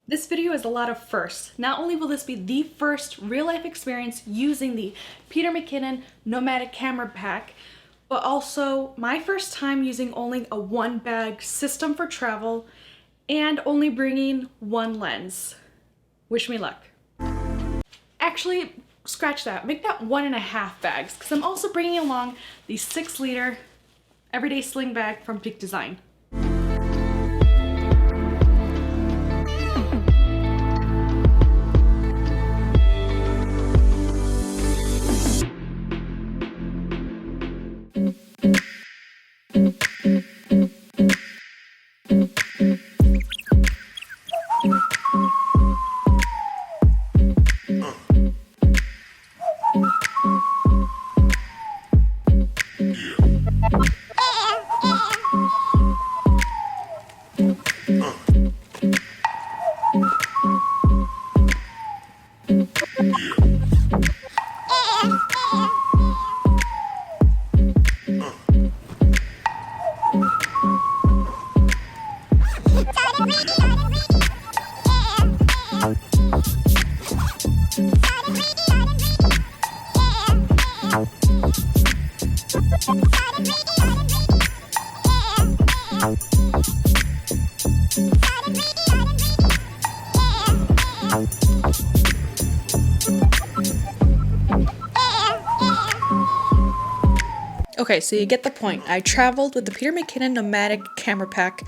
This video is a lot of firsts. Not only will this be the first real-life experience using the Peter McKinnon Nomadic Camera Pack, but also my first time using only a one-bag system for travel and only bringing one lens. Wish me luck. Actually, scratch that. Make that 1.5 bags, because I'm also bringing along the 6-liter everyday sling bag from Peak Design. Okay, so you get the point. I traveled with the Peter McKinnon Nomadic Camera Pack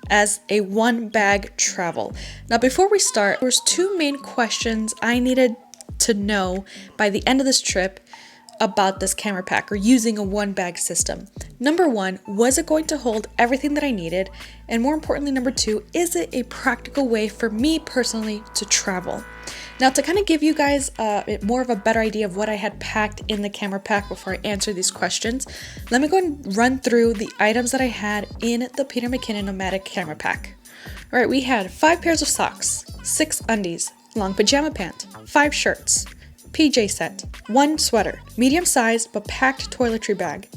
as a one-bag travel. Now before we start, there's two main questions I needed to know by the end of this trip about this camera pack or using a one-bag system. Number one, was it going to hold everything that I needed? And more importantly, number two, is it a practical way for me personally to travel? Now, to kind of give you guys more of a better idea of what I had packed in the camera pack before I answer these questions, let me go and run through the items that I had in the Peter McKinnon Nomadic Camera Pack. All right, we had 5 pairs of socks, 6 undies, long pajama pant, 5 shirts, PJ set, 1 sweater, medium sized but packed toiletry bag,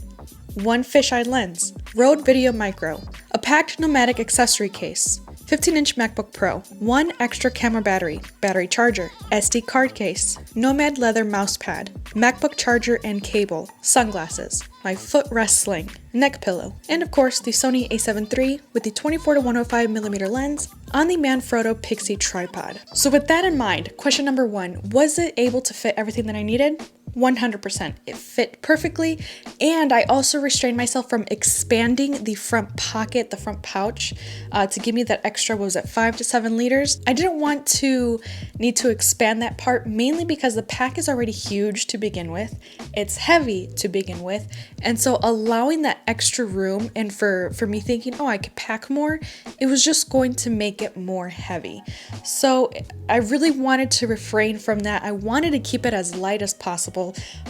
1 fisheye lens, Rode Video Micro, a packed nomadic accessory case, 15-inch MacBook Pro, 1 extra camera battery, battery charger, SD card case, Nomad leather mouse pad, MacBook charger and cable, sunglasses, my footrest sling, neck pillow, and of course the Sony a7 III with the 24 to 105mm lens on the Manfrotto Pixie tripod. So with that in mind, question number 1, was it able to fit everything that I needed? 100%. It fit perfectly, and I also restrained myself from expanding the front pocket, the front pouch, to give me that extra, what was it, 5 to 7 liters. I didn't want to need to expand that part, mainly because the pack is already huge to begin with. It's heavy to begin with, and so allowing that extra room, and for me thinking, oh, I could pack more, it was just going to make it more heavy. So I really wanted to refrain from that. I wanted to keep it as light as possible.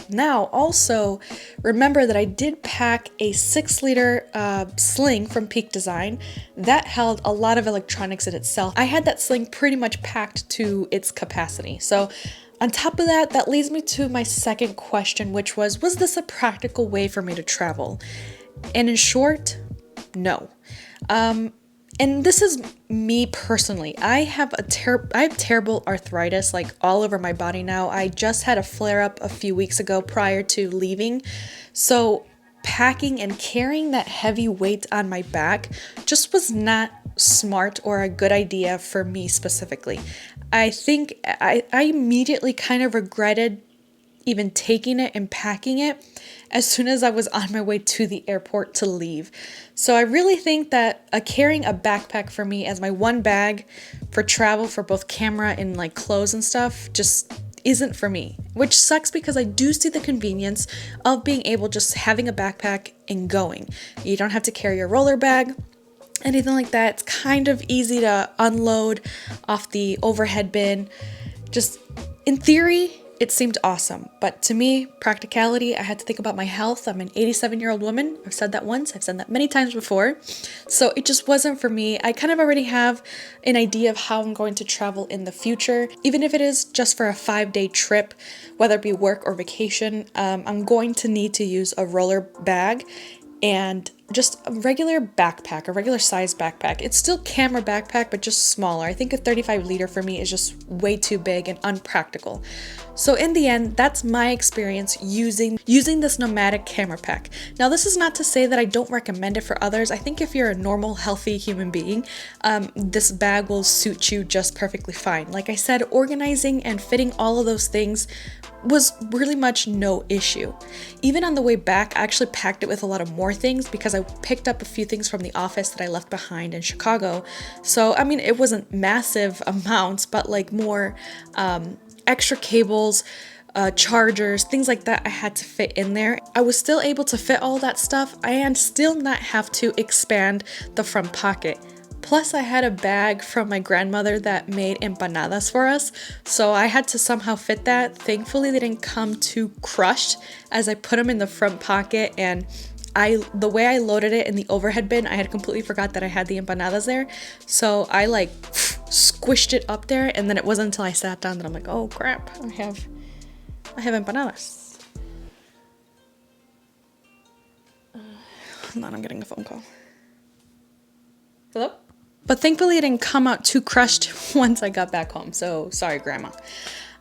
Now, also, remember that I did pack a 6-liter sling from Peak Design that held a lot of electronics in itself. I had that sling pretty much packed to its capacity. So on top of that, that leads me to my second question, which was this a practical way for me to travel? And in short, no. And this is me personally. I have terrible arthritis, like all over my body now. I just had a flare-up a few weeks ago prior to leaving. So packing and carrying that heavy weight on my back just was not smart or a good idea for me specifically. I think I immediately kind of regretted even taking it and packing it as soon as I was on my way to the airport to leave. So I really think that carrying a backpack for me as my one bag for travel for both camera and like clothes and stuff just isn't for me, which sucks because I do see the convenience of being able just having a backpack and going. You don't have to carry a roller bag, anything like that. It's kind of easy to unload off the overhead bin. Just in theory, it seemed awesome, but to me, practicality, I had to think about my health. I'm an 87-year-old woman. I've said that once. I've said that many times before. So it just wasn't for me. I kind of already have an idea of how I'm going to travel in the future. Even if it is just for a 5-day trip, whether it be work or vacation, I'm going to need to use a roller bag. And just a regular backpack, a regular size backpack. It's still camera backpack, but just smaller. I think a 35 liter for me is just way too big and unpractical. So in the end, that's my experience using this nomadic camera pack. Now, this is not to say that I don't recommend it for others. I think if you're a normal, healthy human being, this bag will suit you just perfectly fine. Like I said, organizing and fitting all of those things was really much no issue. Even on the way back, I actually packed it with a lot of more things because I picked up a few things from the office that I left behind in Chicago. So, I mean, it wasn't massive amounts, but like more extra cables, chargers, things like that I had to fit in there. I was still able to fit all that stuff and still not have to expand the front pocket. Plus, I had a bag from my grandmother that made empanadas for us, so I had to somehow fit that. Thankfully, they didn't come too crushed as I put them in the front pocket, and the way I loaded it in the overhead bin, I had completely forgot that I had the empanadas there, so I like squished it up there, and then it wasn't until I sat down that I'm like, oh crap, I have empanadas. Hold on, I'm getting a phone call. Hello? But thankfully it didn't come out too crushed once I got back home, so sorry, Grandma.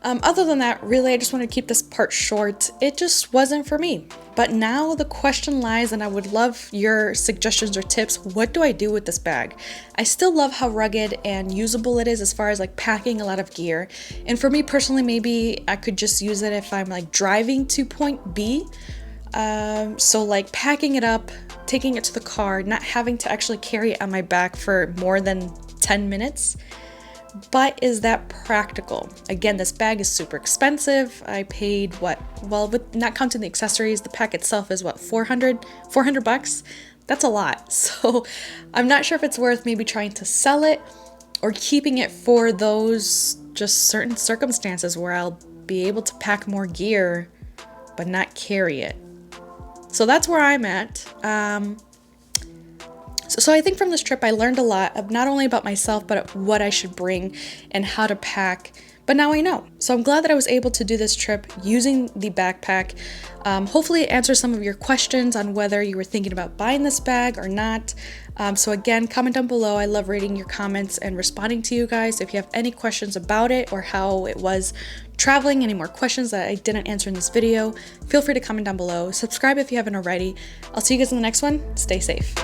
Other than that, really, I just wanted to keep this part short. It just wasn't for me. But now the question lies, and I would love your suggestions or tips. What do I do with this bag? I still love how rugged and usable it is as far as like packing a lot of gear. And for me personally, maybe I could just use it if I'm like driving to point B. So like packing it up, taking it to the car, not having to actually carry it on my back for more than 10 minutes. But is that practical? Again, this bag is super expensive. I paid what? Well, with not counting the accessories, the pack itself is what, 400 bucks? That's a lot. So I'm not sure if it's worth maybe trying to sell it or keeping it for those just certain circumstances where I'll be able to pack more gear but not carry it. So that's where I'm at. So I think from this trip I learned a lot of not only about myself, but what I should bring and how to pack. But now I know. So I'm glad that I was able to do this trip using the backpack. Hopefully it answers some of your questions on whether you were thinking about buying this bag or not. So again, comment down below. I love reading your comments and responding to you guys. If you have any questions about it or how it was traveling, any more questions that I didn't answer in this video, feel free to comment down below. Subscribe if you haven't already. I'll see you guys in the next one. Stay safe.